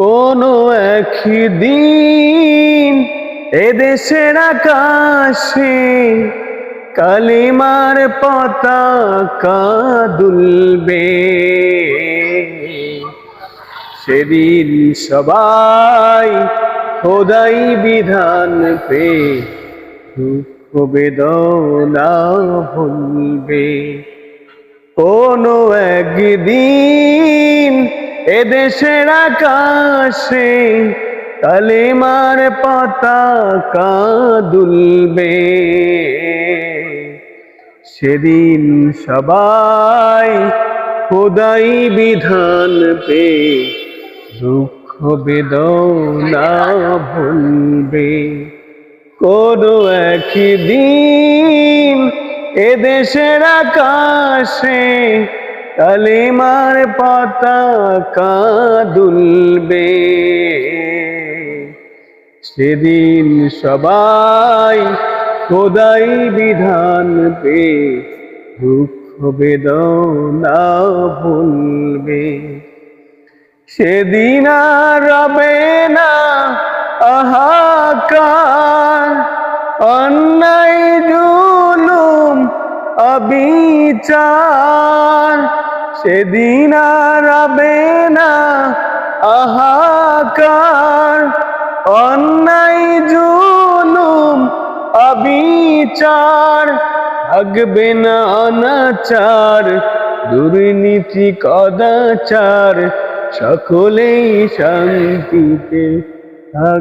কোনো একদিন এদেশের আকাশে কালিমার পতাকা দুলবে। সেদিন সবাই খোদাই বিধান পে দুঃখ বেদনা ভুলবে। কোনো একদিন এদেশের আকাশে কালিমার পতাকা দুলবে। সেদিন সবাই খোদাই বিধান পে দুঃখ বেদনা ভুলবে। কোনো একদিন এদেশের আকাশে কালিমার পতাকা দুলবে। সেদিন সবাই খোদাই বিধান পে দুঃখ বেদনা ভুলবে। সেদিন আর রবে না হাহাকার, অন্যায় জুলুম অবিচার। সেদিন আর রবে না হাহাকার, অন্যায় জুলুম অবিচার। থাকবে না অনাচার, দুর্নীতি কদাচার, সকলেই শান্তিতে থাকবে।